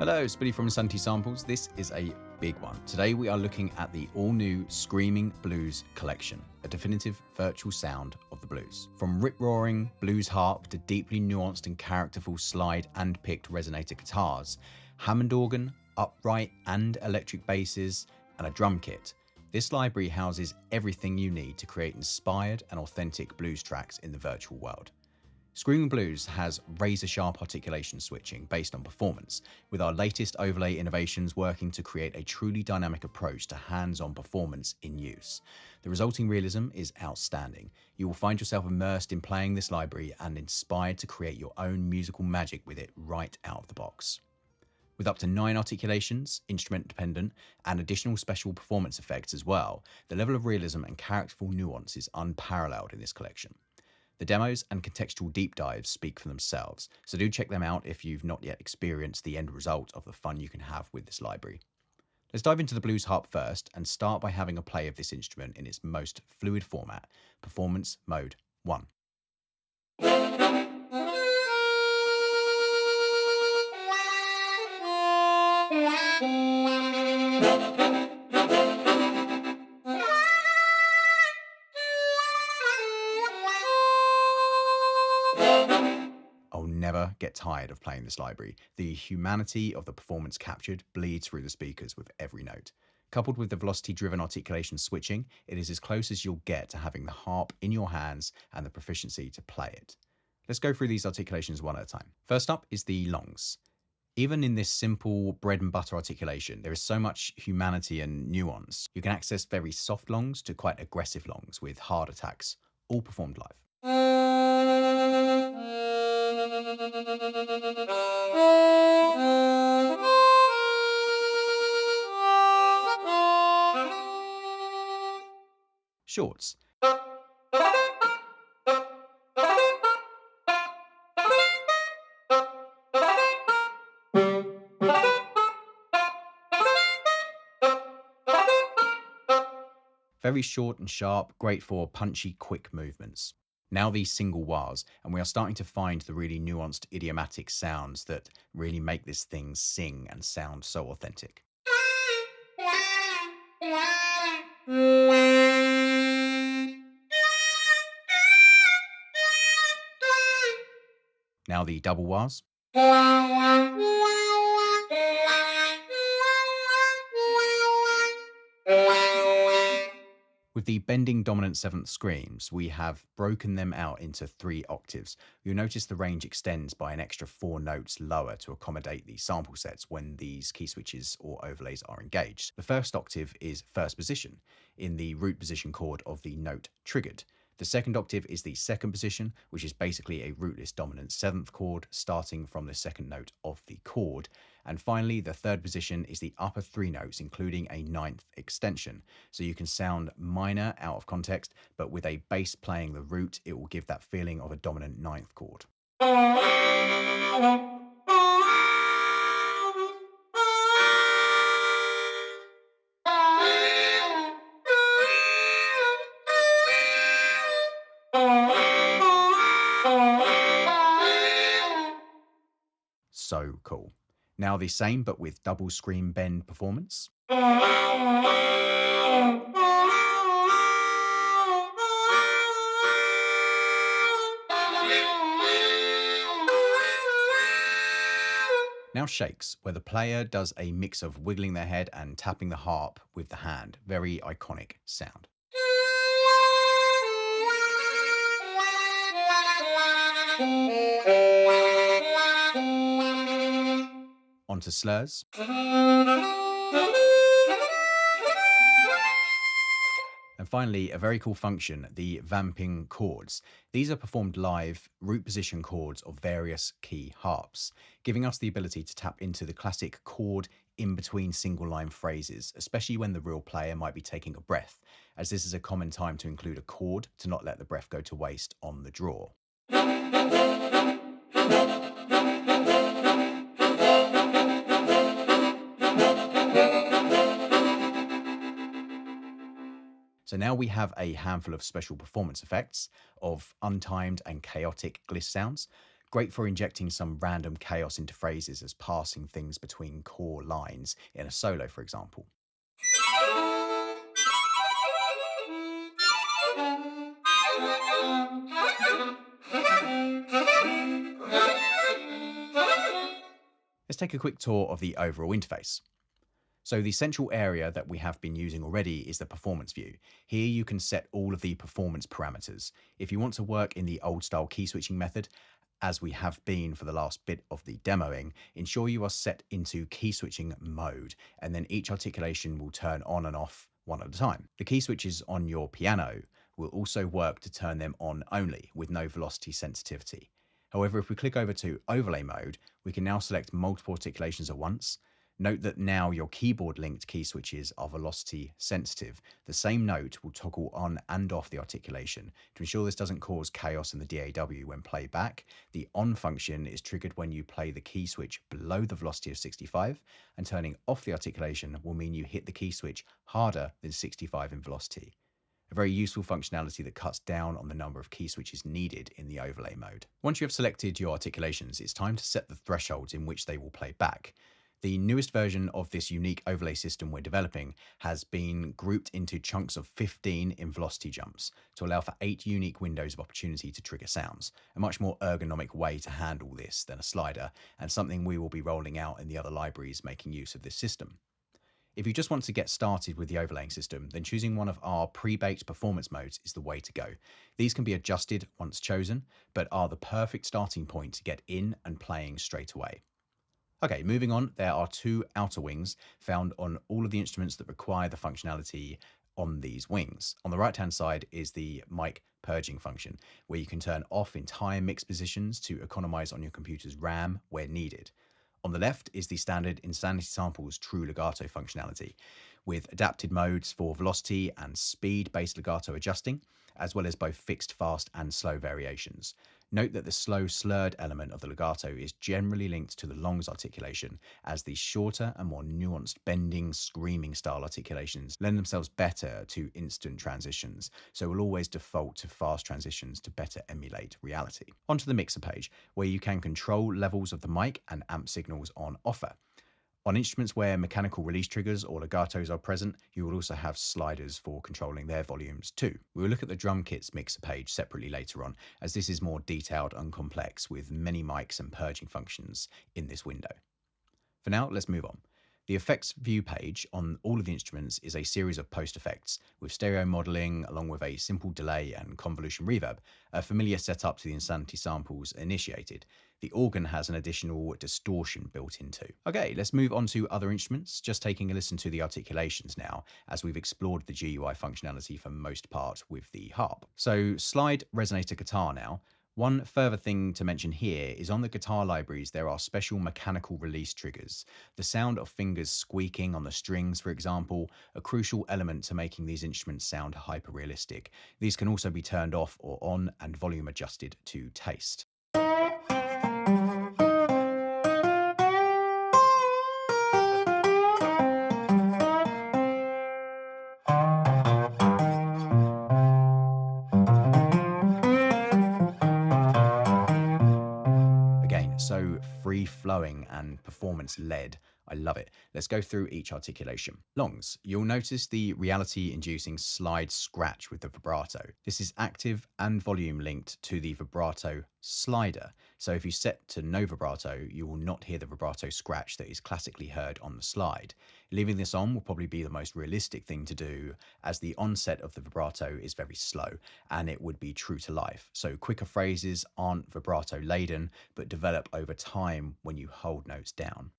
Hello, it's Billy from Santi Samples. This is a big one. Today we are looking at the all-new Screamin Blues Collection, a definitive virtual sound of the blues. From rip-roaring blues harp to deeply nuanced and characterful slide and picked resonator guitars, Hammond organ, upright and electric basses, and a drum kit, this library houses everything you need to create inspired and authentic blues tracks in the virtual world. Screamin Blues has razor-sharp articulation switching based on performance, with our latest overlay innovations working to create a truly dynamic approach to hands-on performance in use. The resulting realism is outstanding. You will find yourself immersed in playing this library and inspired to create your own musical magic with it right out of the box. With up to 9 articulations, instrument dependent, and additional special performance effects as well, the level of realism and characterful nuance is unparalleled in this collection. The demos and contextual deep dives speak for themselves, so do check them out if you've not yet experienced the end result of the fun you can have with this library. Let's dive into the blues harp first and start by having a play of this instrument in its most fluid format, Performance Mode 1. I'll never get tired of playing this library. The humanity of the performance captured bleeds through the speakers with every note. Coupled with the velocity-driven articulation switching, it is as close as you'll get to having the harp in your hands and the proficiency to play it. Let's go through these articulations one at a time. First up is the longs. Even in this simple bread and butter articulation, there is so much humanity and nuance. You can access very soft longs to quite aggressive longs with hard attacks, all performed live. Shorts. Very short and sharp, great for punchy, quick movements. Now these single wahs, and we are starting to find the really nuanced idiomatic sounds that really make this thing sing and sound so authentic. Now the double wahs. With the bending dominant seventh screams, we have broken them out into 3 octaves. You'll notice the range extends by an extra 4 notes lower to accommodate the sample sets when these key switches or overlays are engaged. The first octave is first position, in the root position chord of the note triggered. The second octave is the second position, which is basically a rootless dominant 7th chord starting from the second note of the chord. And finally, the third position is the upper 3 notes, including a 9th extension. So you can sound minor out of context, but with a bass playing the root, it will give that feeling of a dominant 9th chord. So cool. Now the same, but with double scream bend performance. Now shakes, where the player does a mix of wiggling their head and tapping the harp with the hand. Very iconic sound. Onto slurs. And finally, a very cool function, the vamping chords. These are performed live root position chords of various key harps, giving us the ability to tap into the classic chord in between single line phrases, especially when the real player might be taking a breath, as this is a common time to include a chord to not let the breath go to waste on the draw. So now we have a handful of special performance effects of untimed and chaotic gliss sounds. Great for injecting some random chaos into phrases as passing things between core lines in a solo, for example. Let's take a quick tour of the overall interface. So the central area that we have been using already is the performance view. Here you can set all of the performance parameters. If you want to work in the old style key switching method, as we have been for the last bit of the demoing, ensure you are set into key switching mode, and then each articulation will turn on and off one at a time. The key switches on your piano will also work to turn them on only with no velocity sensitivity. However, if we click over to overlay mode, we can now select multiple articulations at once. Note that now your keyboard linked key switches are velocity sensitive. The same note will toggle on and off the articulation. To ensure this doesn't cause chaos in the DAW when played back, the on function is triggered when you play the key switch below the velocity of 65, and turning off the articulation will mean you hit the key switch harder than 65 in velocity. A very useful functionality that cuts down on the number of key switches needed in the overlay mode. Once you have selected your articulations, it's time to set the thresholds in which they will play back. The newest version of this unique overlay system we're developing has been grouped into chunks of 15 in velocity jumps to allow for 8 unique windows of opportunity to trigger sounds. A much more ergonomic way to handle this than a slider, and something we will be rolling out in the other libraries making use of this system. If you just want to get started with the overlaying system, then choosing one of our pre-baked performance modes is the way to go. These can be adjusted once chosen, but are the perfect starting point to get in and playing straight away. Okay, moving on, there are 2 outer wings found on all of the instruments that require the functionality on these wings. On the right-hand side is the mic purging function, where you can turn off entire mix positions to economize on your computer's RAM where needed. On the left is the standard Insanity Samples true legato functionality, with adapted modes for velocity and speed-based legato adjusting, as well as both fixed, fast, and slow variations. Note that the slow slurred element of the legato is generally linked to the longs articulation, as the shorter and more nuanced bending, screaming style articulations lend themselves better to instant transitions, so will always default to fast transitions to better emulate reality. Onto the mixer page, where you can control levels of the mic and amp signals on offer. On instruments where mechanical release triggers or legatos are present, you will also have sliders for controlling their volumes too. We will look at the drum kits mixer page separately later on, as this is more detailed and complex with many mics and purging functions in this window. For now, let's move on. The effects view page on all of the instruments is a series of post effects with stereo modeling along with a simple delay and convolution reverb, a familiar setup to the Insanity Samples initiated. The organ has an additional distortion built into. Okay, let's move on to other instruments, just taking a listen to the articulations now, as we've explored the GUI functionality for most part with the Harp. So slide resonator guitar now. One further thing to mention here is on the guitar libraries there are special mechanical release triggers. The sound of fingers squeaking on the strings, for example, a crucial element to making these instruments sound hyper-realistic. These can also be turned off or on and volume adjusted to taste. Again, so free-flowing and performance-led. I love it. Let's go through each articulation. Longs. You'll notice the reality-inducing slide scratch with the vibrato. This is active and volume linked to the vibrato slider. So if you set to no vibrato, you will not hear the vibrato scratch that is classically heard on the slide. Leaving this on will probably be the most realistic thing to do, as the onset of the vibrato is very slow and it would be true to life. So quicker phrases aren't vibrato laden, but develop over time when you hold notes down.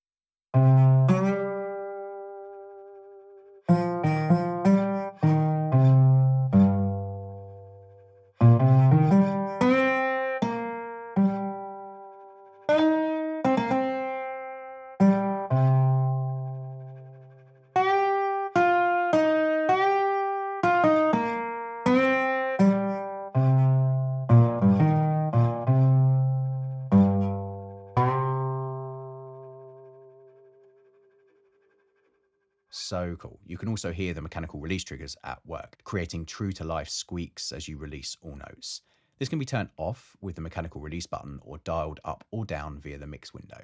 So cool. You can also hear the mechanical release triggers at work, creating true to life squeaks as you release all notes. This can be turned off with the mechanical release button or dialed up or down via the mix window.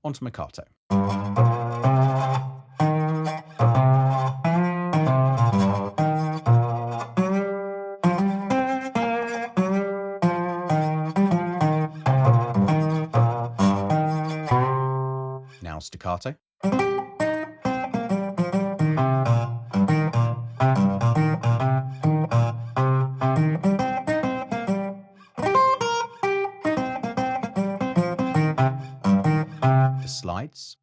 Onto Mikado. Now staccato. The slides.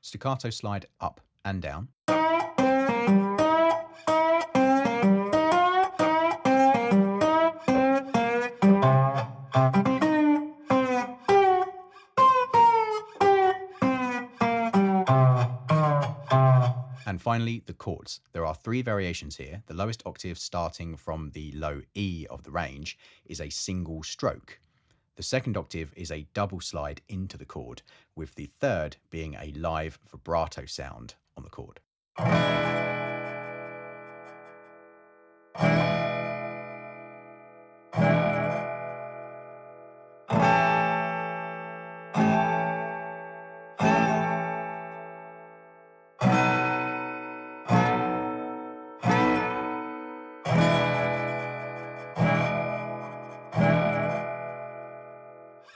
Staccato slide up and down. And finally, the chords. There are 3 variations here. The lowest octave starting from the low E of the range is a single stroke. The second octave is a double slide into the chord, with the third being a live vibrato sound on the chord.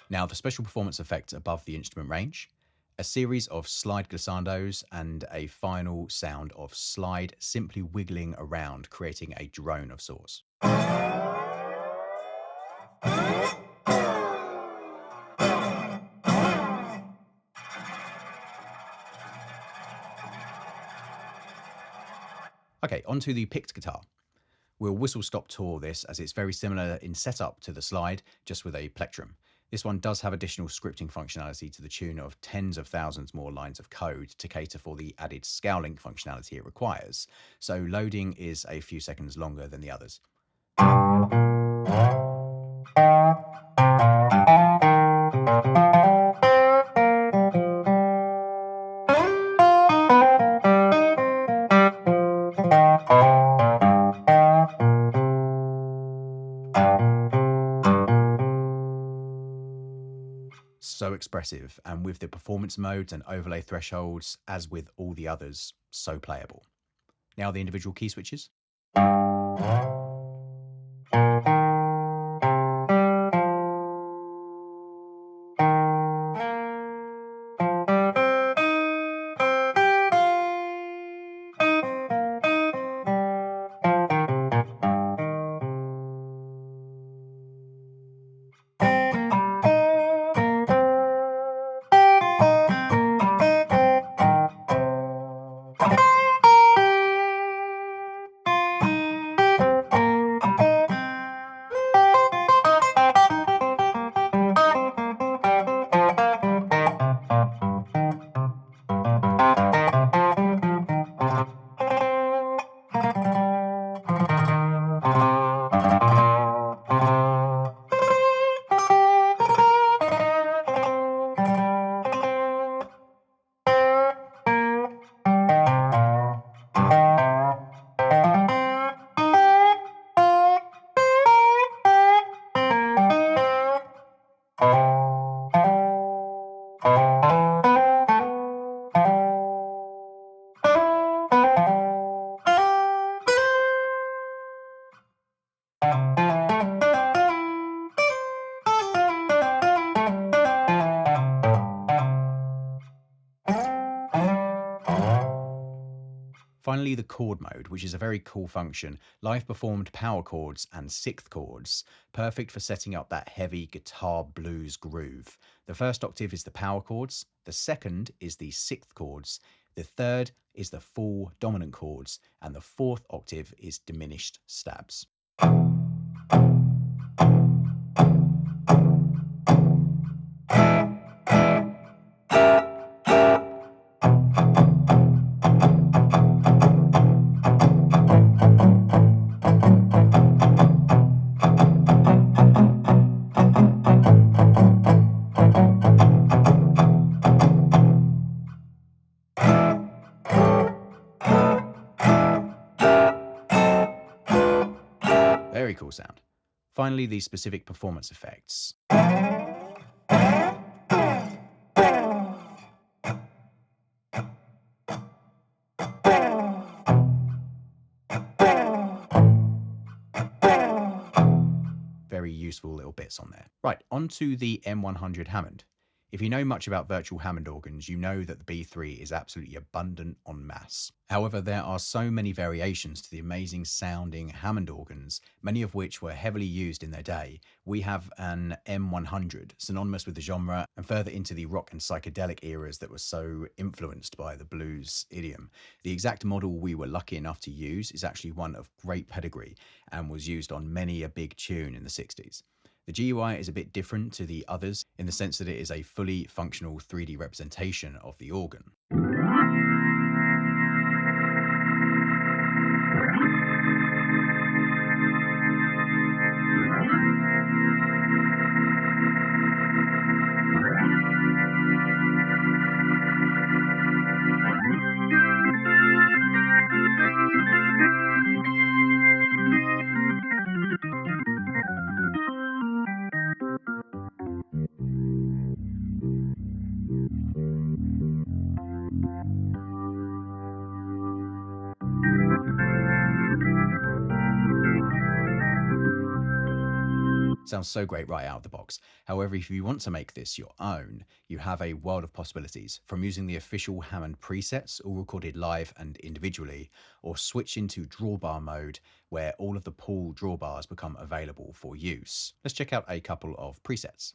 Now, the special performance effects above the instrument range, a series of slide glissandos and a final sound of slide simply wiggling around, creating a drone of sorts. Okay, onto the picked guitar. We'll whistle stop tour this as it's very similar in setup to the slide, just with a plectrum. This one does have additional scripting functionality to the tune of tens of thousands more lines of code to cater for the added scale link functionality it requires, so loading is a few seconds longer than the others. So expressive, and with the performance modes and overlay thresholds, as with all the others, so playable. Now the individual key switches. Finally, the chord mode, which is a very cool function. Live performed power chords and sixth chords, perfect for setting up that heavy guitar blues groove. The first octave is the power chords, the second is the sixth chords, the third is the full dominant chords, and the fourth octave is diminished stabs. Very cool sound. Finally, the specific performance effects. Very useful little bits on there. Right, onto the M100 Hammond. If you know much about virtual Hammond organs, you know that the B3 is absolutely abundant en masse. However, there are so many variations to the amazing sounding Hammond organs, many of which were heavily used in their day. We have an M100, synonymous with the genre, and further into the rock and psychedelic eras that were so influenced by the blues idiom. The exact model we were lucky enough to use is actually one of great pedigree and was used on many a big tune in the 60s. The GUI is a bit different to the others in the sense that it is a fully functional 3D representation of the organ. Sounds so great right out of the box. However, if you want to make this your own, you have a world of possibilities, from using the official Hammond presets, all recorded live and individually, or switch into drawbar mode, where all of the pool drawbars become available for use. Let's check out a couple of presets.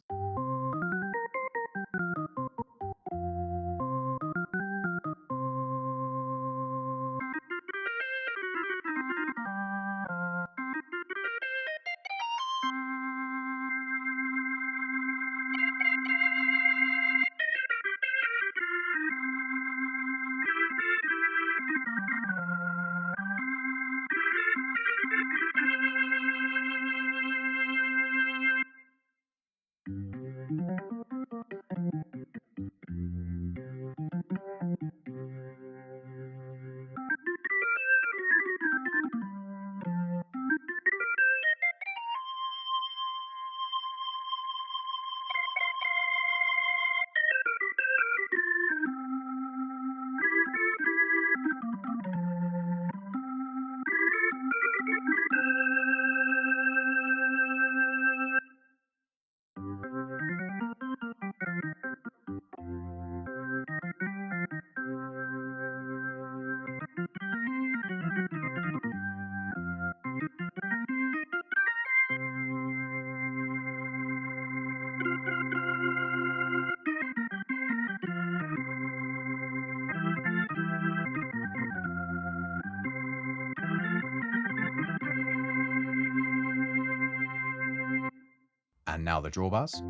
And now the drawbars.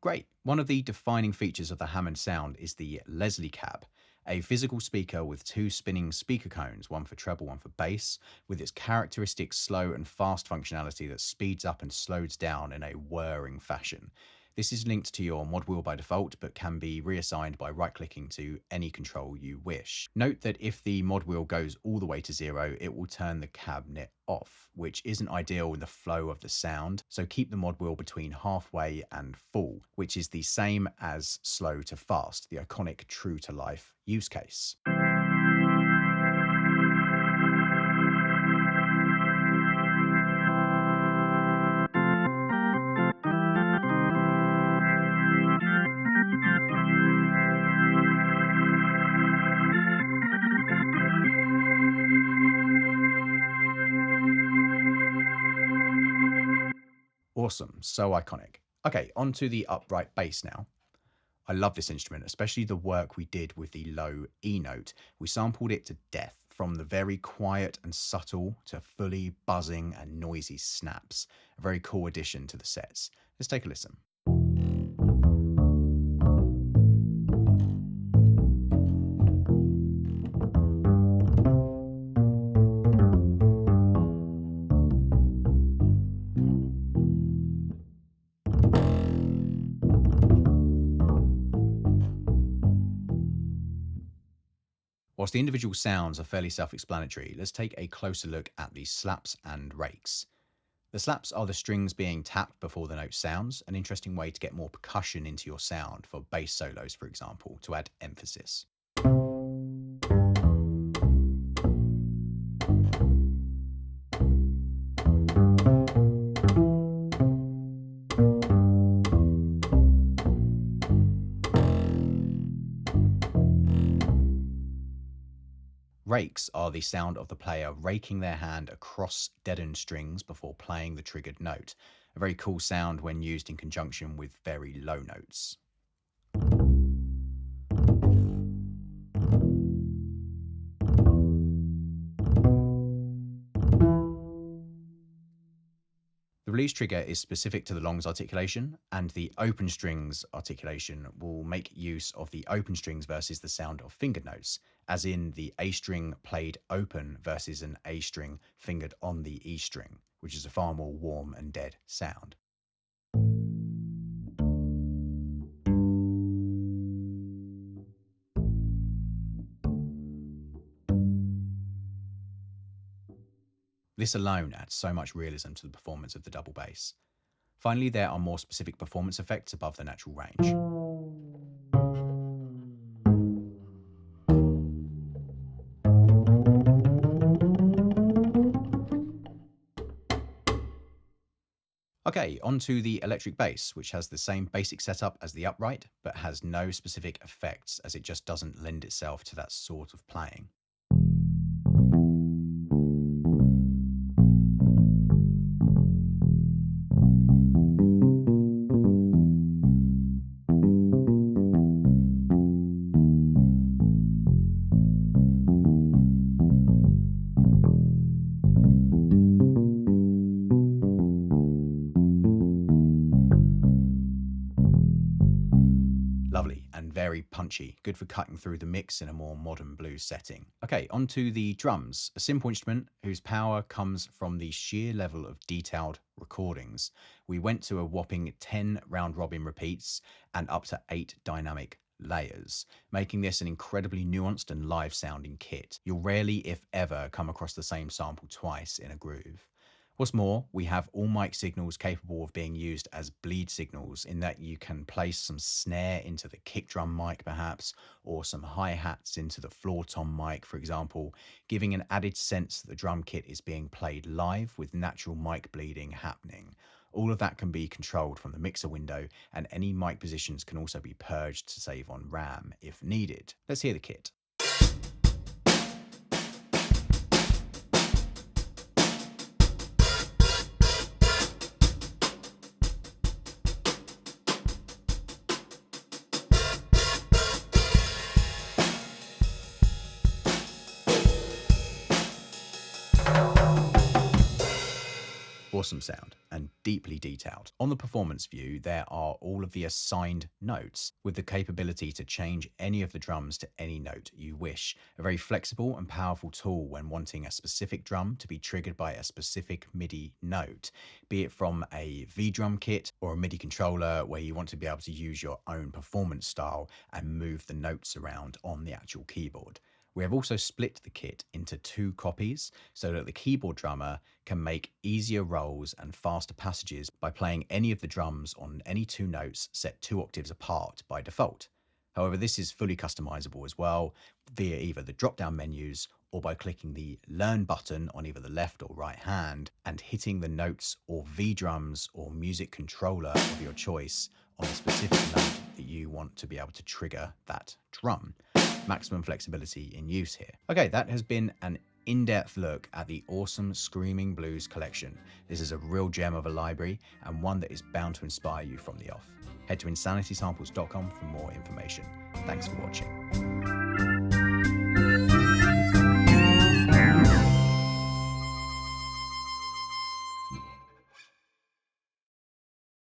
Great. One of the defining features of the Hammond sound is the Leslie cab, a physical speaker with two spinning speaker cones, one for treble, one for bass, with its characteristic slow and fast functionality that speeds up and slows down in a whirring fashion. This is linked to your mod wheel by default, but can be reassigned by right-clicking to any control you wish. Note that if the mod wheel goes all the way to 0, it will turn the cabinet off, which isn't ideal in the flow of the sound, so keep the mod wheel between halfway and full, which is the same as slow to fast, the iconic true to life use case. Awesome, so iconic. Okay, onto the upright bass now. I love this instrument, especially the work we did with the low E note. We sampled it to death, from the very quiet and subtle to fully buzzing and noisy snaps. A very cool addition to the sets. Let's take a listen. Whilst the individual sounds are fairly self-explanatory, let's take a closer look at the slaps and rakes. The slaps are the strings being tapped before the note sounds, an interesting way to get more percussion into your sound for bass solos, for example, to add emphasis. Rakes are the sound of the player raking their hand across deadened strings before playing the triggered note. A very cool sound when used in conjunction with very low notes. The release trigger is specific to the longs articulation, and the open strings articulation will make use of the open strings versus the sound of fingered notes, as in the A string played open versus an A string fingered on the E string, which is a far more warm and dead sound. This alone adds so much realism to the performance of the double bass. Finally, there are more specific performance effects above the natural range. Okay, onto the electric bass, which has the same basic setup as the upright, but has no specific effects as it just doesn't lend itself to that sort of playing. Lovely and very punchy, good for cutting through the mix in a more modern blues setting. Okay, onto the drums, a simple instrument whose power comes from the sheer level of detailed recordings. We went to a whopping 10 round robin repeats and up to 8 dynamic layers, making this an incredibly nuanced and live sounding kit. You'll rarely, if ever, come across the same sample twice in a groove. What's more, we have all mic signals capable of being used as bleed signals, in that you can place some snare into the kick drum mic perhaps, or some hi-hats into the floor tom mic, for example, giving an added sense that the drum kit is being played live with natural mic bleeding happening. All of that can be controlled from the mixer window, and any mic positions can also be purged to save on RAM if needed. Let's hear the kit. Awesome sound and deeply detailed. On the performance view, there are all of the assigned notes with the capability to change any of the drums to any note you wish. A very flexible and powerful tool when wanting a specific drum to be triggered by a specific MIDI note, be it from a V drum kit or a MIDI controller where you want to be able to use your own performance style and move the notes around on the actual keyboard. We have also split the kit into 2 copies so that the keyboard drummer can make easier rolls and faster passages by playing any of the drums on any 2 notes set 2 octaves apart by default. However, this is fully customizable as well via either the drop-down menus or by clicking the Learn button on either the left or right hand and hitting the notes or V drums or music controller of your choice on the specific note that you want to be able to trigger that drum. Maximum flexibility in use here. Okay, that has been an in-depth look at the awesome Screamin Blues Collection. This is a real gem of a library and one that is bound to inspire you from the off. Head to insanitysamples.com for more information. Thanks for watching.